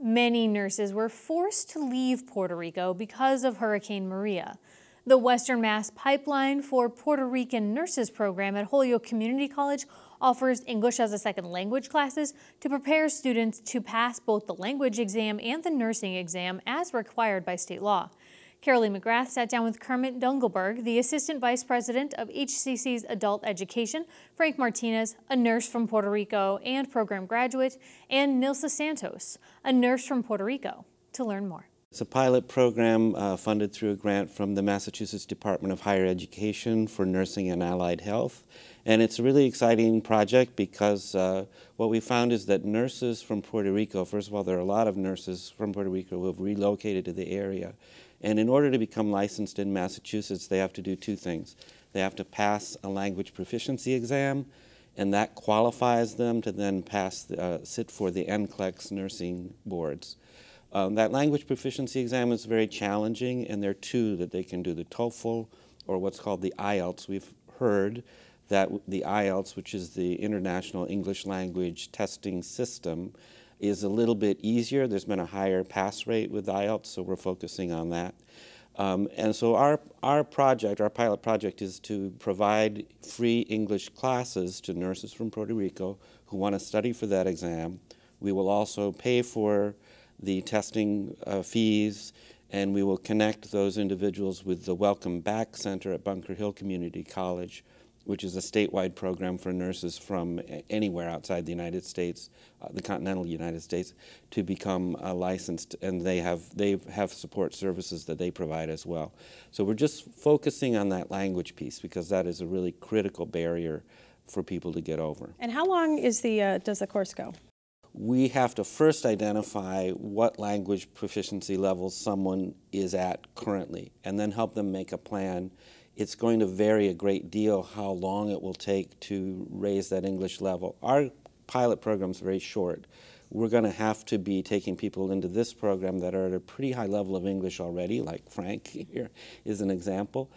Many nurses were forced to leave Puerto Rico because of Hurricane Maria. The Western Mass Pipeline for Puerto Rican Nurses program at Holyoke Community College offers English as a second language classes to prepare students to pass both the language exam and the nursing exam as required by state law. Carolee McGrath sat down with Kermit Dungelberg, the Assistant Vice President of HCC's Adult Education, Frank Martinez, a nurse from Puerto Rico and program graduate, and Nilsa Santos, a nurse from Puerto Rico, to learn more. It's a pilot program funded through a grant from the Massachusetts Department of Higher Education for Nursing and Allied Health. And it's a really exciting project because what we found is that nurses from Puerto Rico, first of all, there are a lot of nurses from Puerto Rico who have relocated to the area. And in order to become licensed in Massachusetts, they have to do two things. They have to pass a language proficiency exam, and that qualifies them to then sit for the NCLEX nursing boards. That language proficiency exam is very challenging, and there are two that they can do, the TOEFL or what's called the IELTS. We've heard that the IELTS, which is the International English Language Testing System, is a little bit easier. There's been a higher pass rate with IELTS, so we're focusing on that. And so our pilot project is to provide free English classes to nurses from Puerto Rico who want to study for that exam. We will also pay for the testing fees, and we will connect those individuals with the Welcome Back Center at Bunker Hill Community College, which is a statewide program for nurses from anywhere outside the United States, the continental United States, to become licensed, and they have support services that they provide as well. So we're just focusing on that language piece because that is a really critical barrier for people to get over. And how long is does the course go? We have to first identify what language proficiency levels someone is at currently, and then help them make a plan. It's going to vary a great deal how long it will take to raise that English level. Our pilot program is very short. We're going to have to be taking people into this program that are at a pretty high level of English already, like Frank here is an example.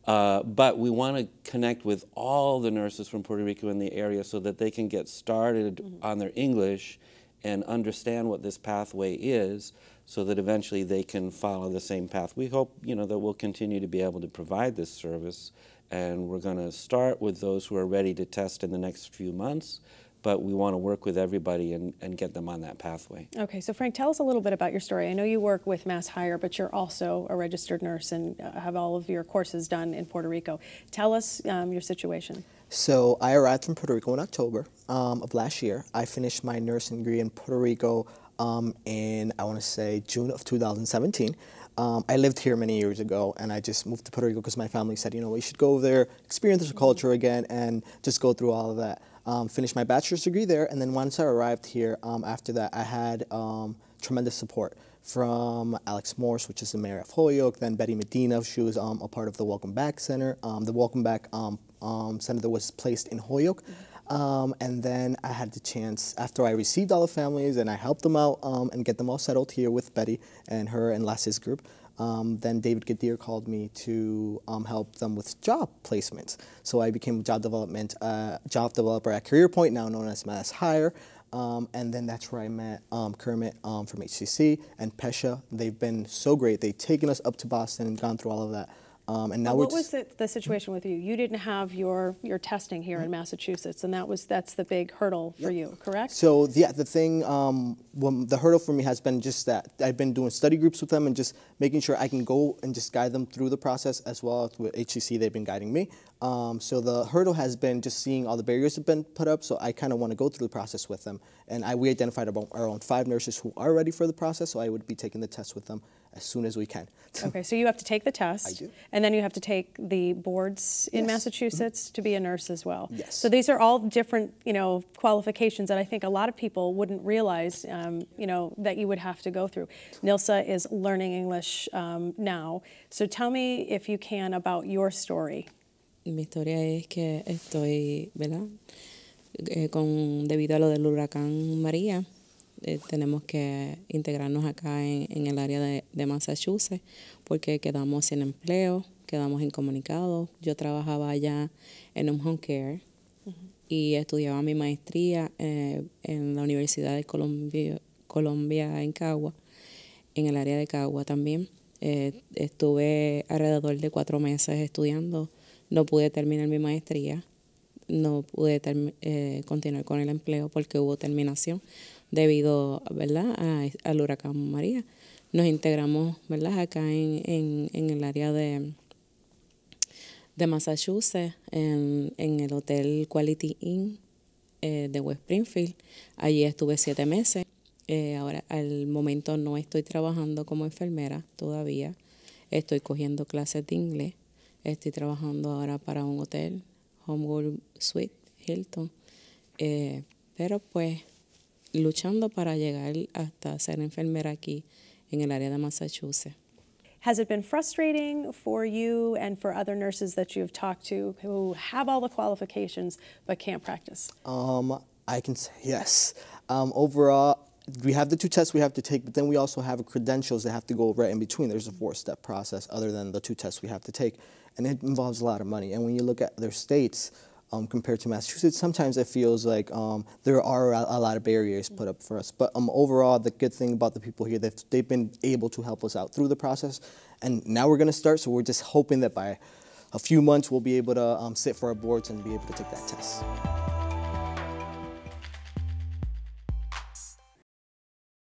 But we want to connect with all the nurses from Puerto Rico in the area so that they can get started on their English and understand what this pathway is, so that eventually they can follow the same path. We hope, that we'll continue to be able to provide this service, and we're going to start with those who are ready to test in the next few months, but we want to work with everybody and get them on that pathway. Okay, so Frank, tell us a little bit about your story. I know you work with Mass Hire, but you're also a registered nurse and have all of your courses done in Puerto Rico. Tell us your situation. So I arrived from Puerto Rico in October of last year. I finished my nursing degree in Puerto Rico in, I want to say, June of 2017. I lived here many years ago, and I just moved to Puerto Rico because my family said, we should go over there, experience the culture again, and just go through all of that. Finished my bachelor's degree there, and then once I arrived here, after that, I had tremendous support from Alex Morse, which is the mayor of Holyoke, then Betty Medina, she was a part of the Welcome Back Center. The Welcome Back Center that was placed in Holyoke. And then I had the chance, after I received all the families and I helped them out and get them all settled here with Betty and her and Las's group, then David Gadir called me to help them with job placements. So I became a job developer at Career Point, now known as Mass Hire. And then that's where I met Kermit from HCC and Pesha. They've been so great. They've taken us up to Boston and gone through all of that. And now what was the situation with you? You didn't have your testing here in Massachusetts, and that's the big hurdle for you, correct? So yeah, the thing, the hurdle for me has been just that I've been doing study groups with them and just making sure I can go and just guide them through the process, as well as with HCC, they've been guiding me. So the hurdle has been just seeing all the barriers that have been put up, so I kind of want to go through the process with them. And we identified about around 5 nurses who are ready for the process, so I would be taking the test with them as soon as we can. Okay, so you have to take the test. I do. And then you have to take the boards in Massachusetts to be a nurse as well. Yes. So these are all different, qualifications that I think a lot of people wouldn't realize, that you would have to go through. Nilsa is learning English now. So tell me, if you can, about your story. Mi historia es que estoy, ¿verdad? Debido a lo del huracán María, tenemos que integrarnos acá en el área de Massachusetts porque quedamos sin empleo, quedamos incomunicados. Yo trabajaba allá en un home care y estudiaba mi maestría en la Universidad de Colombia, en Cagua, en el área de Cagua también. Estuve alrededor de 4 meses estudiando, no pude terminar mi maestría, no pude continuar con el empleo porque hubo terminación debido, ¿verdad?, al huracán María. Nos integramos, ¿verdad?, acá en el área de Massachusetts, en el Hotel Quality Inn de West Springfield. Allí estuve 7 meses. Ahora, al momento no estoy trabajando como enfermera todavía. Estoy cogiendo clases de inglés. Estoy trabajando ahora para un hotel, Homewood Suite, Hilton. Pero pues luchando para llegar hasta ser enfermera aquí en el área de Massachusetts. Has it been frustrating for you and for other nurses that you've talked to who have all the qualifications but can't practice? I can say yes. Overall, we have the 2 tests we have to take, but then we also have credentials that have to go right in between. There's a 4-step process other than the 2 tests we have to take, and it involves a lot of money. And when you look at other states, compared to Massachusetts, sometimes it feels like there are a lot of barriers put up for us. But overall, the good thing about the people here, they've been able to help us out through the process. And now we're going to start, so we're just hoping that by a few months we'll be able to sit for our boards and be able to take that test.